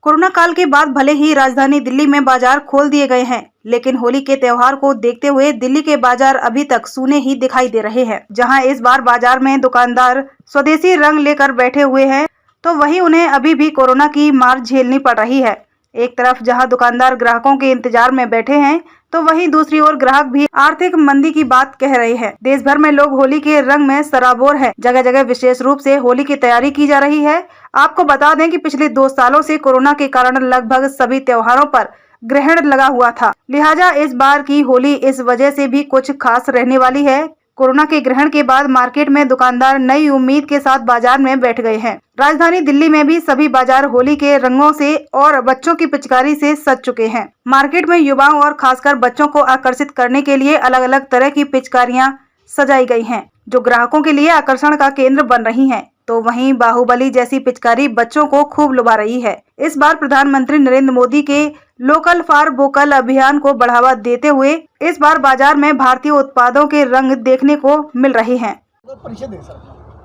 Corona काल के बाद भले ही राजधानी दिल्ली में बाजार खोल दिए गए हैं, लेकिन होली के त्योहार को देखते हुए दिल्ली के बाजार अभी तक सूने ही दिखाई दे रहे हैं। जहां इस बार बाजार में दुकानदार स्वदेशी रंग लेकर बैठे हुए हैं, तो वहीं उन्हें अभी भी कोरोना की मार झेलनी पड़ रही है। एक तरफ जहां दुकानदार ग्राहकों के इंतजार में बैठे हैं, तो वहीं दूसरी ओर ग्राहक भी आर्थिक मंदी की बात कह रहे हैं। देश भर में लोग होली के रंग में सराबोर हैं। जगह जगह विशेष रूप से होली की तैयारी की जा रही है। आपको बता दें कि पिछले 2 सालों से कोरोना के कारण लगभग सभी त्योहारों पर ग्रहण लगा हुआ था, लिहाजा इस बार की होली इस वजह से भी कुछ खास रहने वाली है। कोरोना के ग्रहण के बाद मार्केट में दुकानदार नई उम्मीद के साथ बाजार में बैठ गए हैं। राजधानी दिल्ली में भी सभी बाजार होली के रंगों से और बच्चों की पिचकारी से सज चुके हैं। मार्केट में युवाओं और खासकर बच्चों को आकर्षित करने के लिए अलग अलग तरह की पिचकारियां सजाई गई हैं, जो ग्राहकों के लिए आकर्षण का केंद्र बन रही हैं। तो वहीं बाहुबली जैसी पिचकारी बच्चों को खूब लुभा रही है। इस बार प्रधानमंत्री नरेंद्र मोदी के लोकल फॉर वोकल अभियान को बढ़ावा देते हुए इस बार बाजार में भारतीय उत्पादों के रंग देखने को मिल रहे हैं।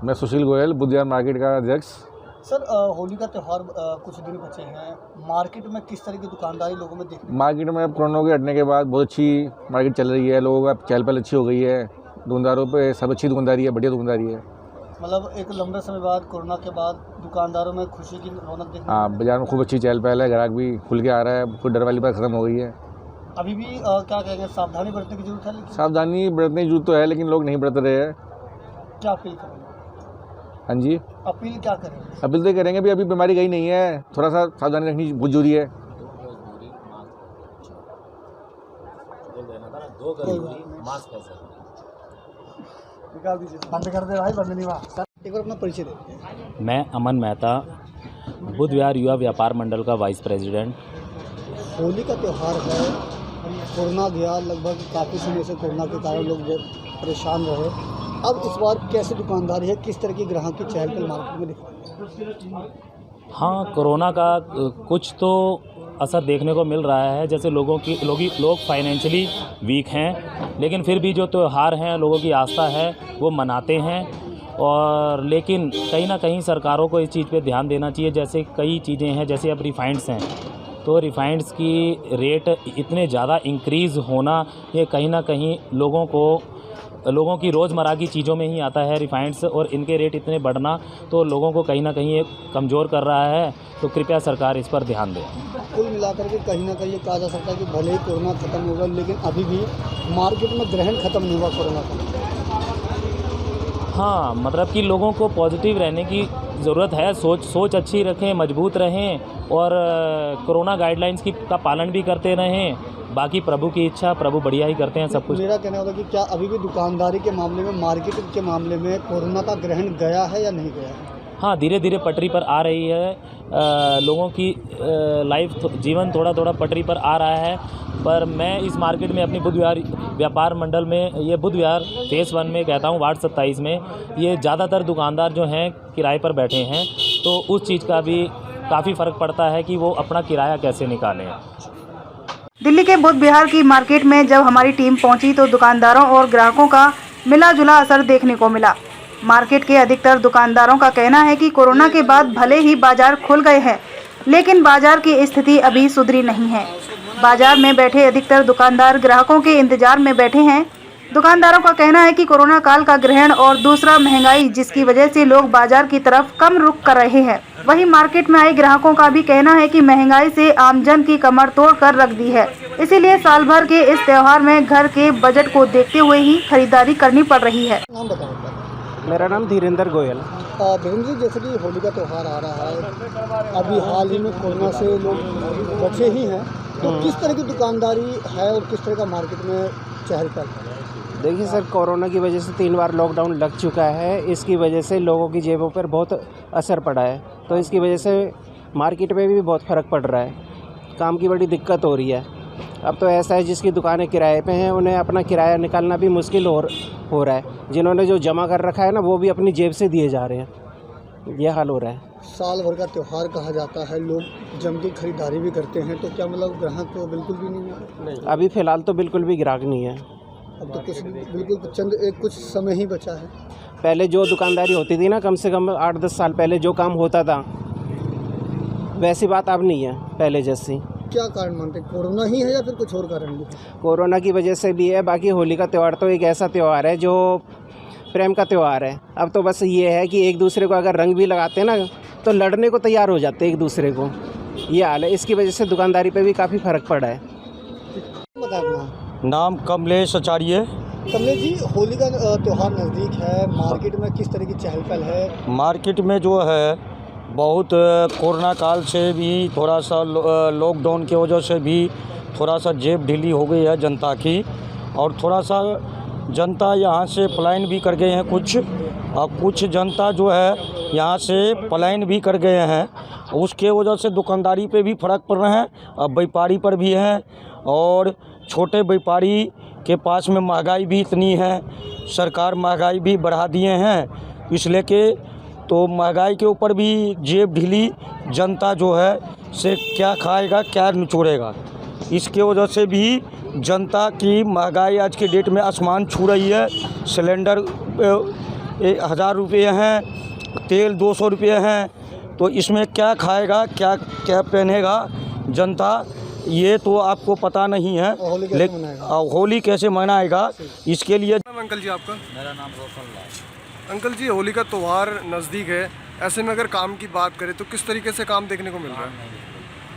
मैं सुशील गोयल, बुध विहार मार्केट का अध्यक्ष। सर, होली का त्यौहार कुछ दिन बचे हैं। मार्केट में किस तरह की दुकानदारी लोगों में देखने? मार्केट में अब कोरोना के हटने के बाद बहुत अच्छी मार्केट चल रही है। लोगों का चहल पहल अच्छी हो गई है। दुकानदारों पे सब अच्छी दुकानदारी है, बढ़िया दुकानदारी है। मतलब एक लंबे समय बाद कोरोना के बाद दुकानदारों में खुशी की रौनक देखने? हाँ, बाजार में खूब अच्छी चहल पहल है। ग्राहक भी खुल के आ रहा है। कोई डर वाली बात खत्म हो गई है। अभी भी क्या कहेंगे, सावधानी बरतने की जरूरत है? लेकिन सावधानी बरतने की जरूरत तो है, लेकिन लोग नहीं बरत रहे हैं। क्या अपील करेंगे? हाँ जी, अपील क्या करेंगे? अपील तो करेंगे भी अभी बीमारी गई नहीं है, थोड़ा सा सावधानी रखनी बहुत जरूरी है। बंद कर दे भाई, बंद नहीं हुआ। एक बार अपना परिचय दे। मैं अमन मेहता, बुध विहार युवा व्यापार मंडल का वाइस प्रेसिडेंट। होली का त्यौहार है, कोरोना गया, लगभग काफ़ी समय से कोरोना के कारण लोग परेशान रहे। अब इस बार कैसे दुकानदारी है, किस तरह की ग्राहक की चहल पहल मार्केट में दिख रही है? हाँ, कोरोना का कुछ तो असर देखने को मिल रहा है। जैसे लोग फाइनेंशियली वीक हैं, लेकिन फिर भी जो त्यौहार हैं लोगों की आस्था है वो मनाते हैं। और लेकिन कहीं ना कहीं सरकारों को इस चीज़ पे ध्यान देना चाहिए। जैसे कई चीज़ें हैं, जैसे अब रिफाइंड्स हैं, तो रिफाइंड्स की रेट इतने ज़्यादा इंक्रीज़ होना, ये कहीं ना कहीं लोगों की रोज़मर्रा की चीज़ों में ही आता है रिफाइंड्स, और इनके रेट इतने बढ़ना तो लोगों को कहीं ना कहीं ये कमज़ोर कर रहा है। तो कृपया सरकार इस पर ध्यान दें। कुल मिलाकर के कहीं ना कहीं ये कहा जा सकता है कि भले ही कोरोना खत्म होगा, लेकिन अभी भी मार्केट में ग्रहण खत्म नहीं हुआ कोरोना का। हाँ, मतलब कि लोगों को पॉजिटिव रहने की ज़रूरत है। सोच अच्छी रखें, मजबूत रहें, और कोरोना गाइडलाइंस का पालन भी करते रहें। बाकी प्रभु की इच्छा, प्रभु बढ़िया ही करते हैं सब कुछ। मेरा कहना होगा कि क्या अभी भी दुकानदारी के मामले में, मार्केट के मामले में कोरोना का ग्रहण गया है या नहीं गया है? हाँ, धीरे धीरे पटरी पर आ रही है। लोगों की जीवन थोड़ा थोड़ा पटरी पर आ रहा है। पर मैं इस मार्केट में अपनी बुध विहार व्यापार मंडल में, ये बुध विहार फेज़ 1 में कहता हूँ, वार्ड 27 में, ये ज़्यादातर दुकानदार जो हैं किराए पर बैठे हैं। तो उस चीज़ का भी काफ़ी फ़र्क पड़ता है कि वो अपना किराया कैसे निकालें। दिल्ली के बुध विहार की मार्केट में जब हमारी टीम पहुंची, तो दुकानदारों और ग्राहकों का मिला जुला असर देखने को मिला। मार्केट के अधिकतर दुकानदारों का कहना है कि कोरोना के बाद भले ही बाजार खुल गए हैं, लेकिन बाजार की स्थिति अभी सुधरी नहीं है। बाजार में बैठे अधिकतर दुकानदार ग्राहकों के इंतजार में बैठे हैं। दुकानदारों का कहना है कि कोरोना काल का ग्रहण और दूसरा महंगाई, जिसकी वजह से लोग बाजार की तरफ कम रुख कर रहे हैं। वहीं मार्केट में आए ग्राहकों का भी कहना है कि महंगाई से आमजन की कमर तोड़ कर रख दी है, इसीलिए साल भर के इस त्योहार में घर के बजट को देखते हुए ही खरीदारी करनी पड़ रही है। नाम बताओ। मेरा नाम धीरेन्द्र गोयल। धीरेन्द्र जी, जैसे कि होली का त्यौहार आ रहा है, अभी हाल ही में कोरोना से लोग बचे ही हैं, तो किस तरह की दुकानदारी है और किस तरह का मार्केट में चहल पहल है? देखिए सर, कोरोना की वजह से 3 बार लॉकडाउन लग चुका है। इसकी वजह से लोगों की जेबों पर बहुत असर पड़ा है। तो इसकी वजह से मार्केट में भी बहुत फ़र्क पड़ रहा है। काम की बड़ी दिक्कत हो रही है। अब तो ऐसा है, जिसकी दुकानें किराए पे हैं उन्हें अपना किराया निकालना भी मुश्किल हो रहा है। जिन्होंने जो जमा कर रखा है ना, वो भी अपनी जेब से दिए जा रहे हैं। ये हाल हो रहा है। साल भर का त्यौहार कहा जाता है, लोग जम के खरीदारी भी करते हैं, तो क्या मतलब ग्राहक तो बिल्कुल भी नहीं है? अभी फ़िलहाल तो बिल्कुल भी ग्राहक नहीं है। अब तो बिल्कुल कुछ समय ही बचा है। पहले जो दुकानदारी होती थी ना, कम से कम 8-10 साल पहले जो काम होता था, वैसी बात अब नहीं है पहले जैसी। क्या कारण मानते हैं, कोरोना ही है या फिर कुछ और कारण भी? कोरोना की वजह से भी है, बाकी होली का त्यौहार तो एक ऐसा त्यौहार है जो प्रेम का त्यौहार है। अब तो बस ये है कि एक दूसरे को अगर रंग भी लगाते हैं ना तो लड़ने को तैयार हो जाते हैं एक दूसरे को, ये हाल है। इसकी वजह से दुकानदारी पे भी काफ़ी फ़र्क पड़ा है। बता अपना नाम कमलेश आचार्य। कमलेश जी, होली का त्यौहार नज़दीक है, मार्केट में किस तरह की चहल पहल है? मार्केट में जो है बहुत कोरोना काल से भी थोड़ा सा लॉकडाउन की वजह से भी थोड़ा सा जेब ढीली हो गई है जनता की, और थोड़ा सा जनता यहाँ से पलायन भी कर गए हैं कुछ, और कुछ जनता जो है यहाँ से पलायन भी कर गए हैं। उसके वजह से दुकानदारी पे भी फ़र्क पड़ रहा है, अब व्यापारी पर भी है, और छोटे व्यापारी के पास में महंगाई भी इतनी है, सरकार महंगाई भी बढ़ा दिए हैं, इसलिए कि तो महंगाई के ऊपर भी जेब ढीली जनता जो है से क्या खाएगा क्या निचोड़ेगा, इसके वजह से भी जनता की महंगाई आज के डेट में आसमान छू रही है। सिलेंडर 1000 रुपये हैं, तेल 200 रुपये हैं, तो इसमें क्या खाएगा क्या क्या पहनेगा जनता, ये तो आपको पता नहीं है। लेकिन होली कैसे मनाएगा इसके लिए। अंकल जी, आपका? मेरा नाम रोशन लाल। अंकल जी, होली का त्यौहार नज़दीक है, ऐसे में अगर काम की बात करें तो किस तरीके से काम देखने को मिल रहा है?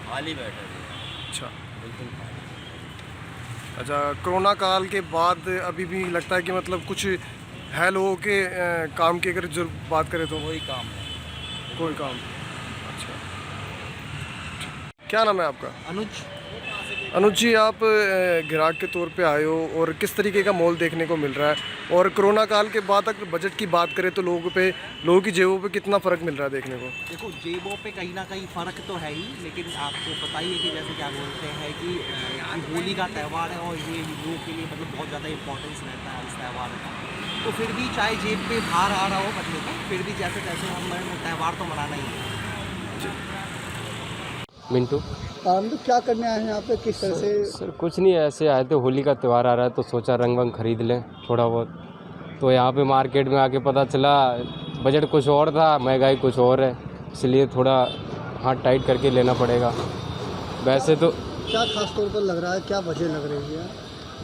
खाली बैठे। अच्छा, अच्छा, कोरोना काल के बाद अभी भी लगता है कि मतलब कुछ है लोगों के काम की अगर जो बात करें तो कोई काम नहीं। कोई काम। अच्छा, क्या नाम है आपका? अनुज। अनुज जी, आप ग्राहक के तौर पे आए हो और किस तरीके का माहौल देखने को मिल रहा है, और कोरोना काल के बाद अगर बजट की बात करें तो लोगों की जेबों पे कितना फ़र्क मिल रहा है देखने को? देखो, जेबों पे कहीं ना कहीं फ़र्क तो है ही, लेकिन आपको पता ही है कि जैसे क्या बोलते हैं कि होली का त्यौहार है और ये हिंदुओं के लिए मतलब बहुत ज़्यादा इम्पोर्टेंस रहता है इस त्यौहार का। तो फिर भी चाहे जेब पे भार आ रहा हो बदले का, फिर भी जैसे तैसे हम त्यौहार तो मनाना ही है। मिंटू तो क्या करने आए हैं यहाँ पे, किस तरह से? सर कुछ नहीं, ऐसे आए थे, होली का त्यौहार आ रहा है तो सोचा रंग वंग खरीद लें थोड़ा बहुत। तो यहाँ पे मार्केट में आके पता चला बजट कुछ और था, महंगाई कुछ और है, इसलिए थोड़ा हाथ टाइट करके लेना पड़ेगा। वैसे तो क्या खास तौर पर लग रहा है, क्या वजह लग रही है?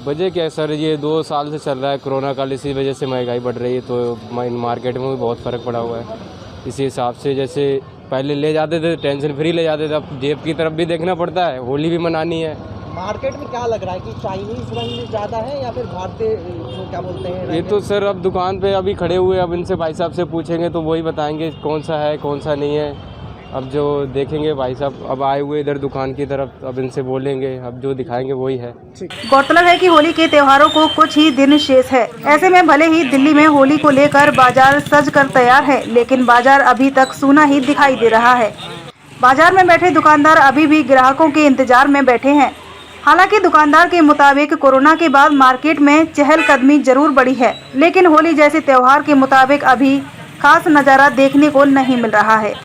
वजह क्या है सर, ये 2 साल से चल रहा है कोरोना काल, इसी वजह से महंगाई बढ़ रही है, तो मार्केट में भी बहुत फ़र्क पड़ा हुआ है। इसी हिसाब से जैसे पहले ले जाते थे टेंशन फ्री ले जाते थे, अब जेब की तरफ भी देखना पड़ता है, होली भी मनानी है। मार्केट में क्या लग रहा है कि चाइनीज़ रंग ज़्यादा है या फिर भारतीय जो क्या बोलते हैं? ये तो सर अब दुकान पे अभी खड़े हुए, अब इनसे भाई साहब से पूछेंगे तो वही बताएंगे कौन सा है कौन सा नहीं है। अब जो देखेंगे भाई साहब, अब आए हुए इधर दुकान की तरफ, अब इनसे बोलेंगे, अब जो दिखाएंगे वही है। गौरतलब है कि होली के त्योहारों को कुछ ही दिन शेष है। ऐसे में भले ही दिल्ली में होली को लेकर बाजार सज कर तैयार है, लेकिन बाजार अभी तक सूना ही दिखाई दे रहा है। बाजार में बैठे दुकानदार अभी भी ग्राहकों के इंतजार में बैठे हैं। हालांकि दुकानदार के मुताबिक कोरोना के बाद मार्केट में चहलकदमी जरूर बढ़ी है, लेकिन होली जैसे त्योहार के मुताबिक अभी खास नज़ारा देखने को नहीं मिल रहा है।